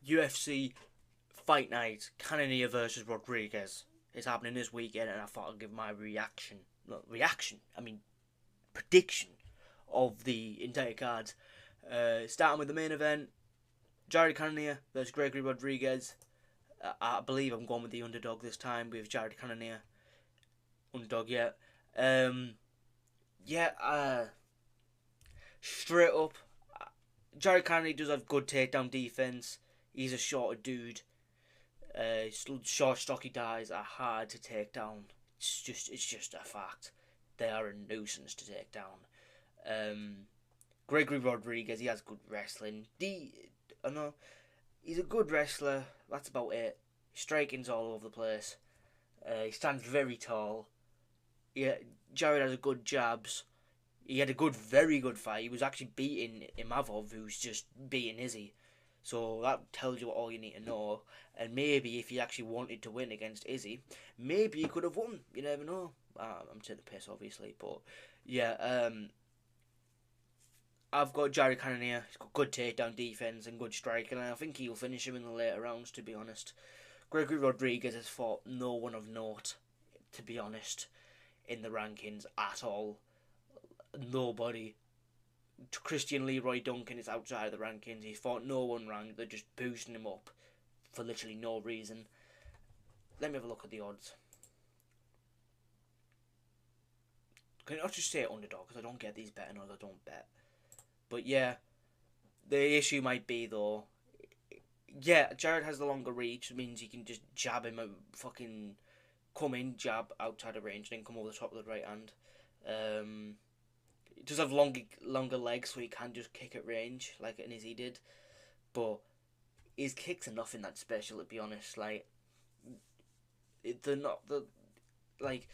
UFC Fight Night, Cannonier versus Rodrigues is happening this weekend, and I thought I'd give my prediction of the entire card. Starting with the main event, Jared Cannonier versus Gregory Rodrigues. I believe I'm going with the underdog this time with Jared Cannonier. Underdog, yeah. Straight up, Jared Cannonier does have good takedown defense. He's a shorter dude. Short, stocky guys are hard to take down. It's just a fact. They are a nuisance to take down. Gregory Rodrigues, he has good wrestling. I know he's a good wrestler. That's about it. His striking's all over the place. He stands very tall. Yeah, Jared has a good jabs. He had a very good fight. He was actually beating Imavov, who's just beating Izzy. So that tells you all you need to know. And maybe if he actually wanted to win against Izzy, maybe he could have won. You never know. I'm taking the piss, obviously, but yeah. I've got Jared Cannonier. He's got good takedown defense and good striking, and I think he'll finish him in the later rounds. To be honest, Gregory Rodrigues has fought no one of note. To be honest, in the rankings at all, nobody. Christian Leroy Duncan is outside the rankings. He's fought no one ranked. They're just boosting him up for literally no reason. Let me have a look at the odds. Can I not just say underdog, because I don't get these betting odds, I don't bet. But yeah, the issue might be though, yeah, Jared has the longer reach. It means he can just jab him, fucking come in, jab outside of range, and then come over the top of the right hand. He does have longer legs, so he can just kick at range, like an Izzy did. But his kicks are nothing that special, to be honest. Like, they're not like.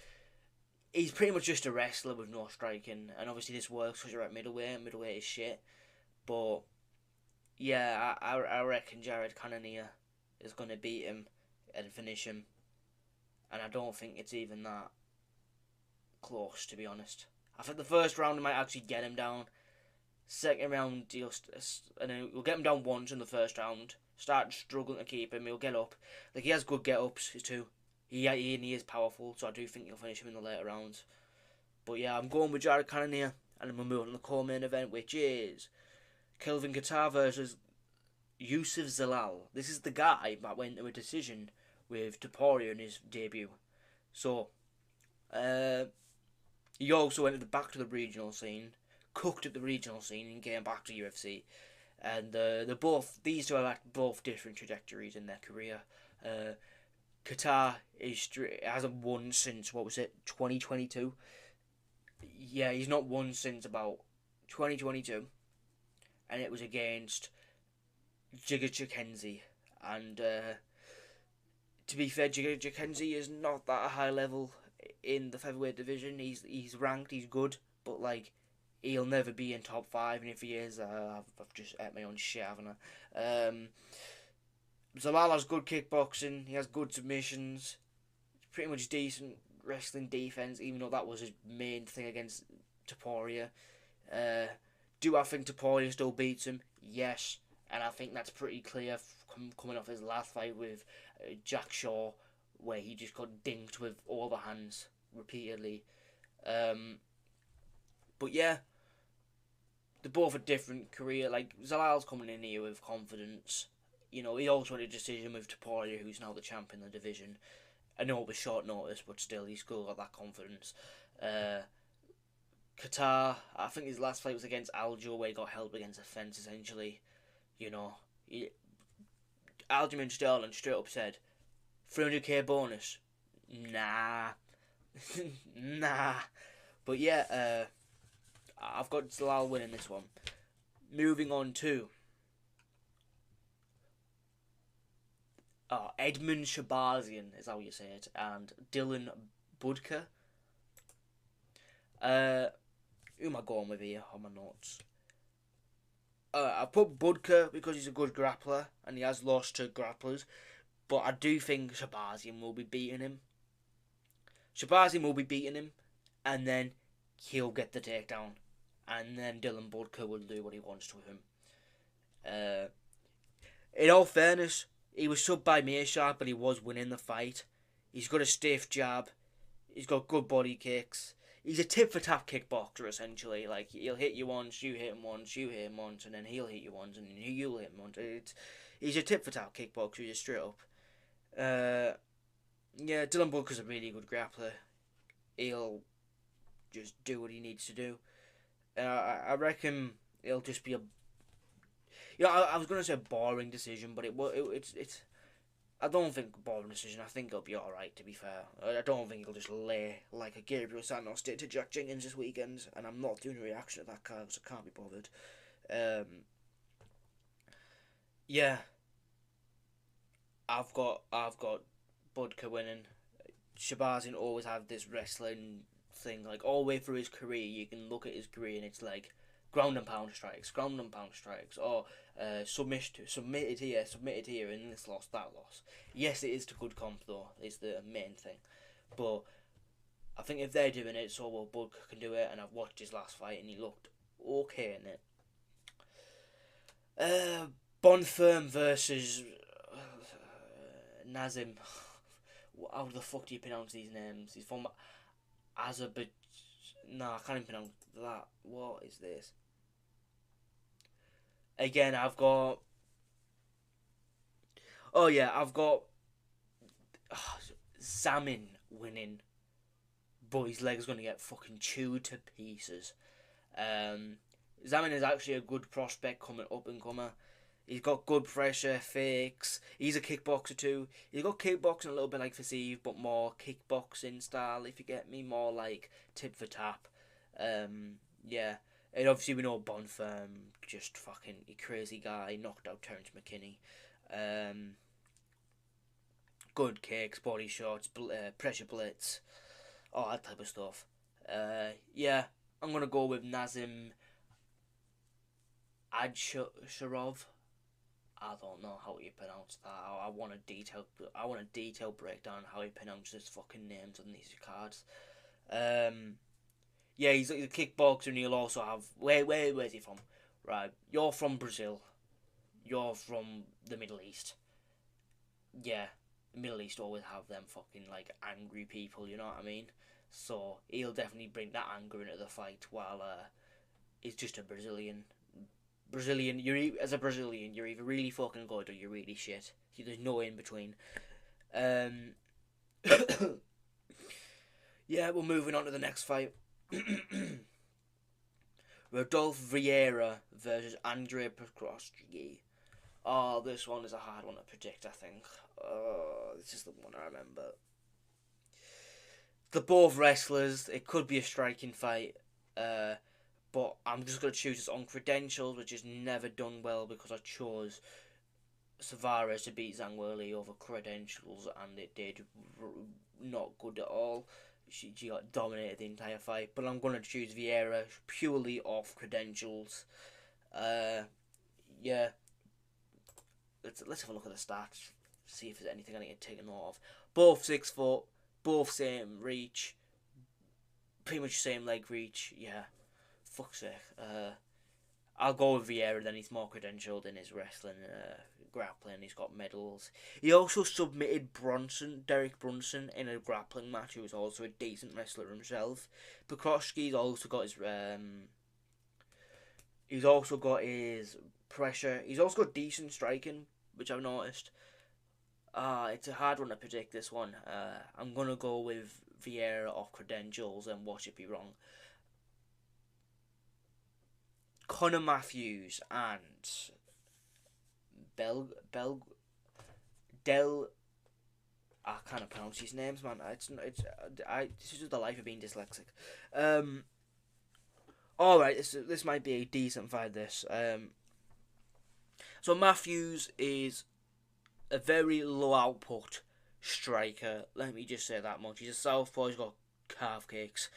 He's pretty much just a wrestler with no striking, and obviously this works because you're at middleweight, and middleweight is shit. But yeah, I reckon Jared Cannonier is going to beat him and finish him, and I don't think it's even that close, to be honest. I think the first round he might actually get him down. Second round, and then we'll get him down once in the first round. Start struggling to keep him, he'll get up. Like, he has good get-ups too. He is powerful, so I do think he'll finish him in the later rounds. But yeah, I'm going with Jared Cannonier, and then we'll move on to the co-main event, which is Kelvin Kattar versus Yusuf Zalal. This is the guy that went to a decision with Topuria in his debut. So, he also went back to the regional scene, cooked at the regional scene, and came back to UFC. And these two have both different trajectories in their career. Kattar hasn't won since 2022. Yeah, he's not won since about 2022, and it was against Giga Chikhenzi. And to be fair, Giga Chikhenzi is not that high level in the featherweight division. He's ranked, he's good, but like, he'll never be in top 5, and if he is, I've just ate my own shit, haven't I? Zalal has good kickboxing, he has good submissions, pretty much decent wrestling defense, even though that was his main thing against Topuria. Do I think Topuria still beats him? Yes, and I think that's pretty clear coming off his last fight with Jack Shaw, where he just got dinked with overhands repeatedly. But yeah, they're both a different career. Like, Zalal's coming in here with confidence. You know, he also had a decision with Topuria, who's now the champ in the division. I know it was short notice, but still, he's still got that confidence. Kattar, I think his last fight was against Aljo, where he got held against a fence, essentially. You know, Aljamain Sterling straight up said, 300k bonus? Nah. Nah. But yeah, I've got Zalal winning this one. Moving on to Edmund Shabazian, is how you say it, and Dylan Budka. Who am I going with here on my notes? I put Budka because he's a good grappler, and he has lost to grapplers, but I do think Shabazian will be beating him. And then he'll get the takedown, and then Dylan Budka will do what he wants to him. In all fairness, he was subbed by Meerschaert, but he was winning the fight. He's got a stiff jab. He's got good body kicks. He's a tit for tat kickboxer essentially. Like he'll hit you once, you hit him once, you hit him once, and then he'll hit you once, and you'll hit him once. He's a tit for tat kickboxer, just straight up. Yeah, Dylan Booker's a really good grappler. He'll just do what he needs to do. I reckon it'll just be a. I was gonna say a boring decision, but it's. I don't think a boring decision. I think it'll be alright, to be fair. I don't think he'll just lay like a Gabriel Santos did to Jack Jenkins this weekend, and I'm not doing a reaction to that card because I can't be bothered. Yeah. I've got Budka winning. Shabazin always have this wrestling thing, like all the way through his career. You can look at his career and it's like ground and pound strikes, or submitted here, and this loss, that loss. Yes, it is to good comp though, is the main thing. But I think if they're doing it, so well, Budka can do it, and I've watched his last fight and he looked okay in it. Bonfirm versus Nazim. How the fuck do you pronounce these names? He's from Azerbaijan. No, I can't even pronounce that. What is this? Again, I've got. Oh yeah, I've got Zamin winning, but his leg's gonna get fucking chewed to pieces. Zamin is actually a good prospect coming up and comer. He's got good pressure, fakes. He's a kickboxer too. He's got kickboxing a little bit like Faseev, but more kickboxing style, if you get me. More like tip for tap. Yeah. And obviously we know Bonfirm, just fucking a crazy guy, knocked out Terence McKinney. Good kicks, body shots, pressure blitz, all that type of stuff. Yeah, I'm going to go with Nazim Adsharov. I don't know how you pronounce that. I want a detailed breakdown how he pronounces fucking names on these cards. Yeah, he's a kickboxer, and he'll also have where's he from? Right, you're from Brazil. You're from the Middle East. Yeah, the Middle East always have them fucking like angry people. You know what I mean? So he'll definitely bring that anger into the fight. While he's just a Brazilian. As a Brazilian, you're either really fucking good or you're really shit. There's no in between. Yeah, we're moving on to the next fight. Rodolfo Vieira versus Andre Petroski. Oh, this one is a hard one to predict, I think. Oh, this is the one I remember. They're both wrestlers. It could be a striking fight. But I'm just going to choose this on credentials, which is never done well because I chose Tavares to beat Zhang Weili over credentials, and it did not good at all. She got dominated the entire fight, but I'm going to choose Vieira purely off credentials. Yeah. Let's have a look at the stats, see if there's anything I need to take note of. Both 6 foot, both same reach, pretty much same leg reach, yeah. Fuck's sake. I'll go with Vieira then. He's more credentialed in his wrestling, grappling. He's got medals. He also submitted Derek Brunson, in a grappling match, who was also a decent wrestler himself. Petroski's also got his he's also got his pressure. He's also got decent striking, which I've noticed. It's a hard one to predict, this one. I'm gonna go with Vieira off credentials and watch it be wrong. Conor Matthews and I can't pronounce these names, man. This is just the life of being dyslexic. All right, this might be a decent fight. So Matthews is a very low output striker. Let me just say that much. He's a southpaw. He's got calf kicks.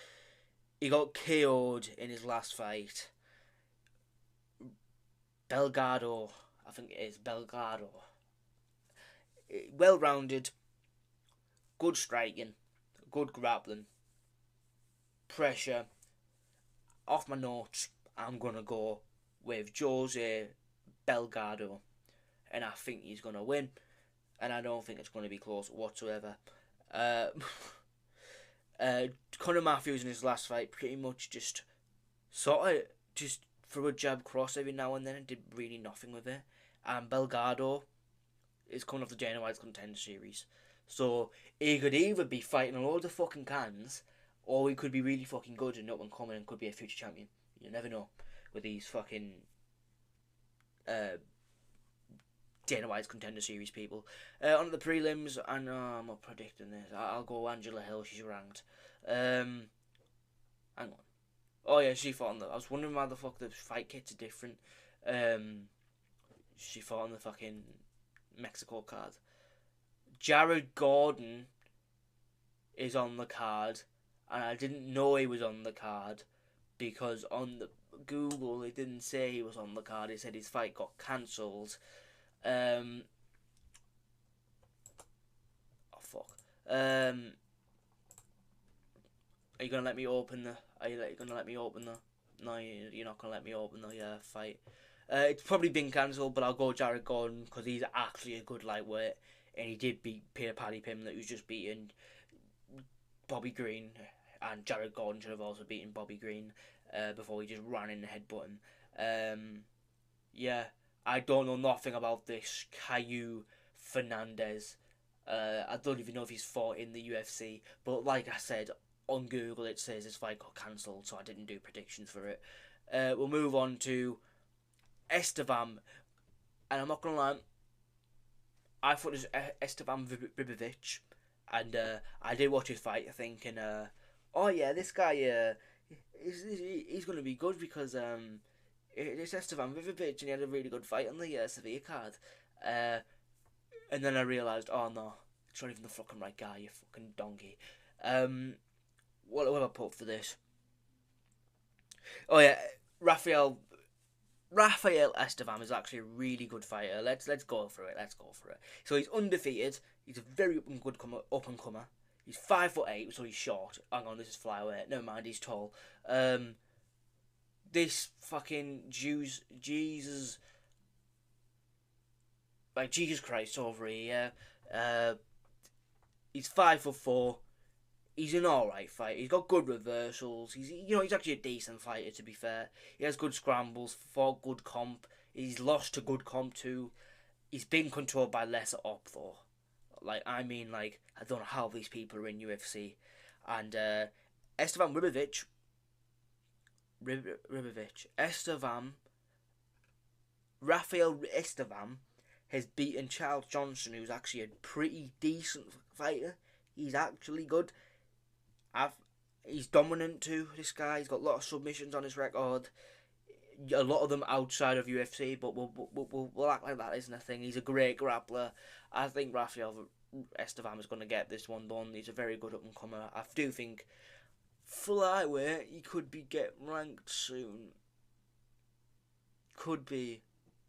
He got KO'd in his last fight. Belgado, I think it is Belgado. Well-rounded, good striking, good grappling, pressure. Off my notes, I'm gonna go with Jose Belgado. and I think he's going to win. And I don't think it's going to be close whatsoever. Conor Matthews in his last fight pretty much just threw a jab cross every now and then and did really nothing with it. And Belgado is coming off the Dana White's Contender Series. So he could either be fighting a load of fucking cans, or he could be really fucking good and up and coming and could be a future champion. You never know with these fucking Dana White's Contender Series people. On the prelims, and I'm not predicting this. I'll go Angela Hill. She's ranked. Hang on. Oh yeah, she fought on the. I was wondering why the fuck the fight kits are different. She fought on the fucking Mexico card. Jared Gordon is on the card, and I didn't know he was on the card because on the Google it didn't say he was on the card. It said his fight got cancelled. Oh fuck. Are you gonna let me open the? Are you gonna let me open the? No, you're not gonna let me open the fight. It's probably been cancelled, but I'll go Jared Gordon because he's actually a good lightweight, and he did beat Paddy Pimblett, who's just beaten Bobby Green, and Jared Gordon should have also beaten Bobby Green before he just ran in the headbutt him. Yeah. I don't know nothing about this Caillou Fernandez. I don't even know if he's fought in the UFC. But like I said, on Google it says his fight got cancelled, so I didn't do predictions for it. We'll move on to Estevam. And I'm not going to lie, I thought it was Estevam Ribovic. And I did watch his fight thinking, oh yeah, this guy, he's going to be good because... it's Estevam Ribovic, and he had a really good fight on the Sevilla card. And then I realised, oh no, it's not even the fucking right guy, you fucking donkey. What have I put for this? Oh yeah, Rafael Estevam is actually a really good fighter. Let's go for it. So he's undefeated. He's a very up and comer. He's 5'8", so he's short. Hang on, this is flyweight. Never mind, he's tall. This fucking Jesus Christ over here. He's 5'4". He's an alright fighter. He's got good reversals. He's actually a decent fighter, to be fair. He has good scrambles, fought good comp. He's lost to good comp too. He's been controlled by lesser op though. I don't know how these people are in UFC. And Estevam Ribovic. Rafael Estevam has beaten Charles Johnson, who's actually a pretty decent fighter. He's actually good. He's dominant too, this guy. He's got a lot of submissions on his record. A lot of them outside of UFC, but we'll act like that isn't a thing. He's a great grappler. I think Rafael Estevam is going to get this one done. He's a very good up-and-comer. I do think flyweight, he could be getting ranked soon. Could be.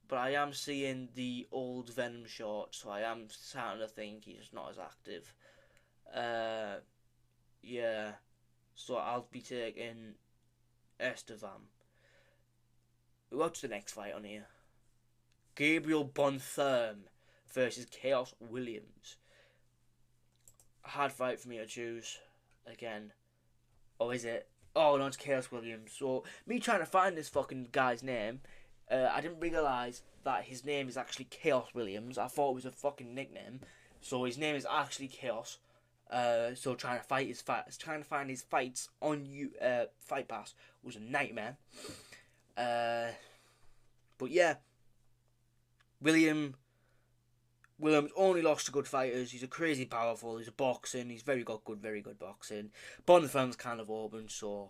But I am seeing the old Venom short, so I am starting to think he's not as active. Yeah. So I'll be taking Estevam. What's the next fight on here? Gabriel Bontham versus Chaos Williams. A hard fight for me to choose. Again. Oh, is it? Oh, no, it's Chaos Williams. So, me trying to find this fucking guy's name, I didn't realise that his name is actually Chaos Williams. I thought it was a fucking nickname. So, his name is actually Chaos. So, trying to find his fights on Fight Pass was a nightmare. But yeah, Williams only lost to good fighters. He's a crazy powerful. He's a boxing. He's very good boxing. Bonfam's kind of open, so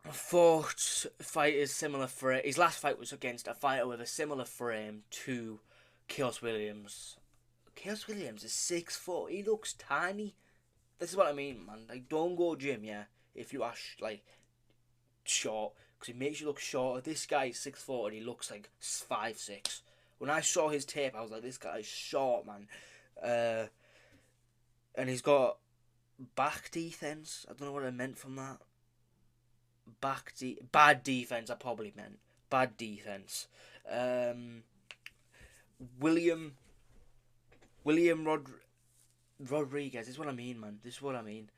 I fought fighters similar frame. His last fight was against a fighter with a similar frame to Chaos Williams. Chaos Williams is 6'4". He looks tiny. This is what I mean, man. Don't go gym, yeah, if you are short, because it makes you look shorter. This guy is 6'4" and he looks like 5'6". When I saw his tape, I was like, this guy's short, man. And he's got back defense. I don't know what I meant from that. Bad defense, I probably meant. Bad defense. William Rodrigues. This is what I mean, man. This is what I mean.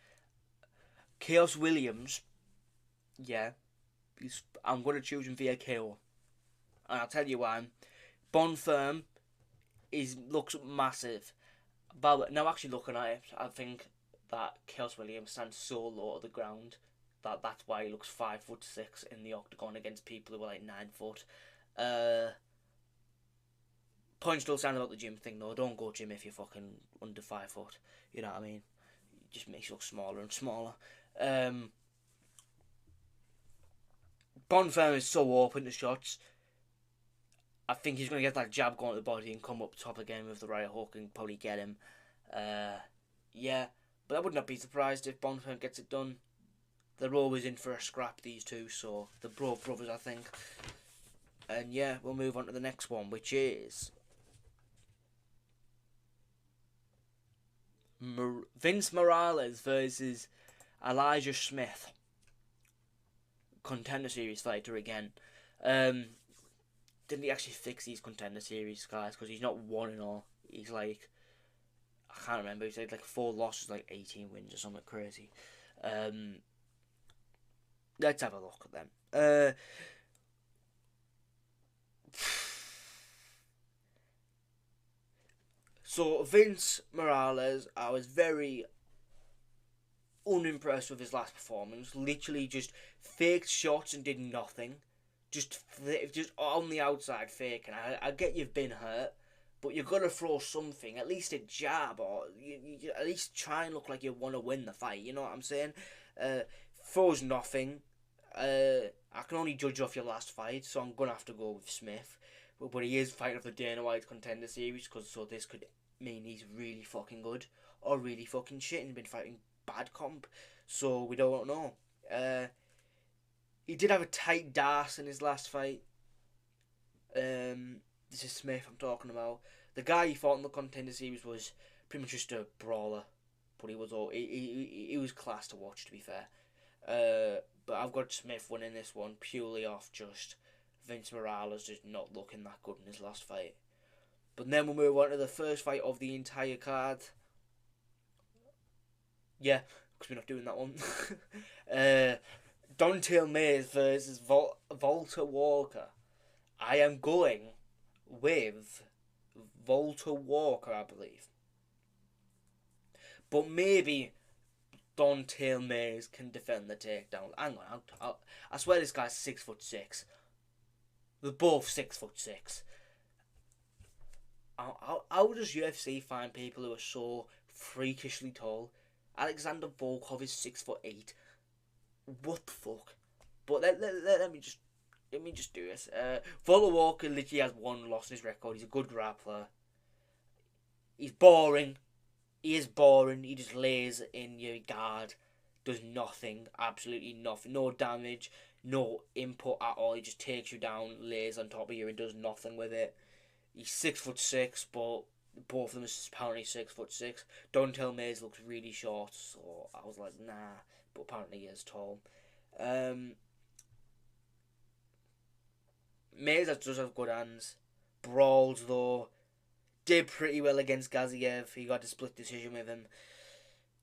Chaos Williams. Yeah. I'm going to choose him via KO. And I'll tell you why. Bonfirm looks massive. But now actually looking at it, I think that Chaos Williams stands so low to the ground that's why he looks 5'6" in the octagon against people who are like 9 foot. Point still stand about the gym thing though. Don't go gym if you're fucking under 5 foot. You know what I mean? It just makes you look smaller and smaller. Bonfirm is so open to shots. I think he's going to get that jab going to the body and come up top again with the right hook and probably get him. Yeah, but I would not be surprised if Bonfirm gets it done. They're always in for a scrap, these two, so they're both brothers, I think. And yeah, we'll move on to the next one, which is Vince Morales versus Elijah Smith. Contender Series fighter again. Didn't he actually fix these Contender Series guys? Because he's not 1-0. He's like, I can't remember. He's like 4 losses, like 18 wins or something crazy. Let's have a look at them. So Vince Morales, I was very unimpressed with his last performance. Literally just faked shots and did nothing. Just on the outside faking. I get you've been hurt, but you've got to throw something, at least a jab, or you at least try and look like you want to win the fight. You know what I'm saying? Throws nothing. I can only judge off your last fight, so I'm gonna have to go with Smith. But he is fighting for the Dana White Contender Series, so this could mean he's really fucking good or really fucking shit and been fighting bad comp. So we don't know. He did have a tight DAS in his last fight. This is Smith I'm talking about. The guy he fought in the Contender Series was pretty much just a brawler, but he was class to watch, to be fair. But I've got Smith winning this one purely off just Vince Morales just not looking that good in his last fight. But then we'll move on to the first fight of the entire card. Yeah, because we're not doing that one. Don'Tale Mayes versus Walter Walker. I am going with Walter Walker, I believe. But maybe Don'Tale Mayes can defend the takedown. Hang on, I swear this guy's 6'6". They're both 6'6". How does UFC find people who are so freakishly tall? Alexander Volkov is 6'8". What the fuck? But let me just do this. Walter Walker literally has 1 loss in his record. He's a good grappler. He's boring. He is boring. He just lays in your guard. Does nothing. Absolutely nothing. No damage. No input at all. He just takes you down, lays on top of you and does nothing with it. He's 6'6", but both of them is apparently 6'6". Don'Tale Mayes looks really short, so I was like, nah. But apparently he is tall. Mayes does have good hands. Brawls though. Did pretty well against Gaziev. He got a split decision with him.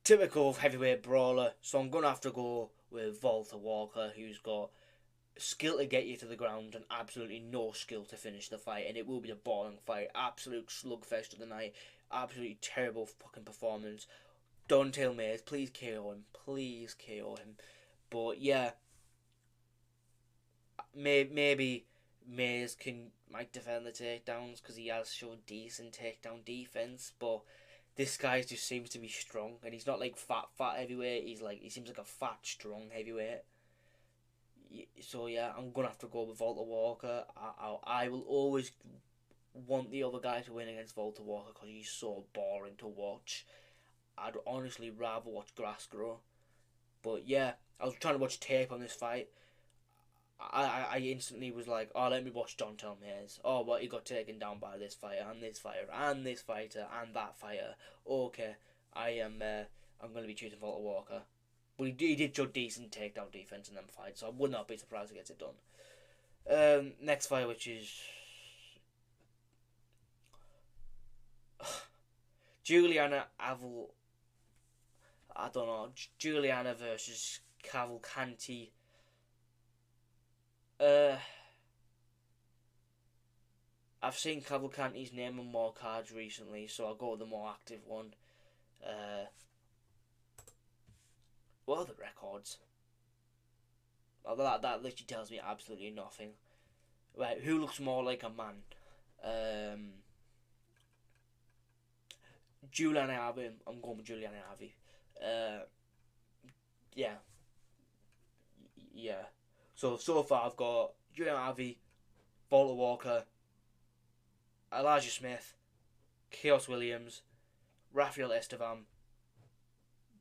Typical heavyweight brawler. So I'm going to have to go with Walter Walker, who's got skill to get you to the ground and absolutely no skill to finish the fight. And it will be a boring fight. Absolute slugfest of the night. Absolutely terrible fucking performance. Don'Tale Mayes, please KO him. Please KO him. But yeah, maybe Mayes might defend the takedowns because he has shown decent takedown defense. But this guy just seems to be strong, and he's not like fat heavyweight. He seems like a fat, strong heavyweight. So yeah, I'm gonna have to go with Walter Walker. I will always want the other guy to win against Walter Walker because he's so boring to watch. I'd honestly rather watch grass grow. But yeah, I was trying to watch tape on this fight. I instantly was like, oh, let me watch Don'Tale Mayes. Oh, what, he got taken down by this fighter, and this fighter, and this fighter, and that fighter. Okay, I'm going to be choosing Walter Walker. But he did show decent takedown defense in them fights, so I would not be surprised if he gets it done. Next fight, which is Juliana Aval. I don't know. Juliana versus Cavalcanti. I've seen Cavalcanti's name on more cards recently, so I'll go with the more active one. What are the records? Oh, that literally tells me absolutely nothing. Right, who looks more like a man? Juliana Avi. I'm going with Juliana Avi. Yeah. Yeah. So far I've got Juliana Avi, Volta Walker, Elijah Smith, Chaos Williams, Rafael Estevam,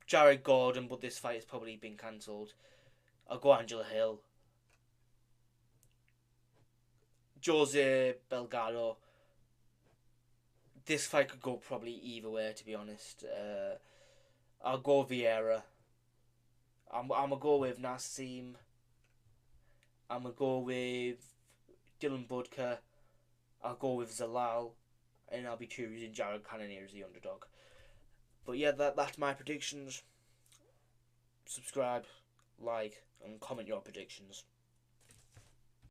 Jared Gordon, but this fight has probably been cancelled. I'll go Angela Hill, Jose Belgado. This fight could go probably either way, to be honest. I'll go Vieira. I'm gonna go with Nassim. I'm gonna go with Dylan Budka. I'll go with Zalal, and I'll be choosing Jared Cannonier as the underdog. But yeah, that's my predictions. Subscribe, like, and comment your predictions.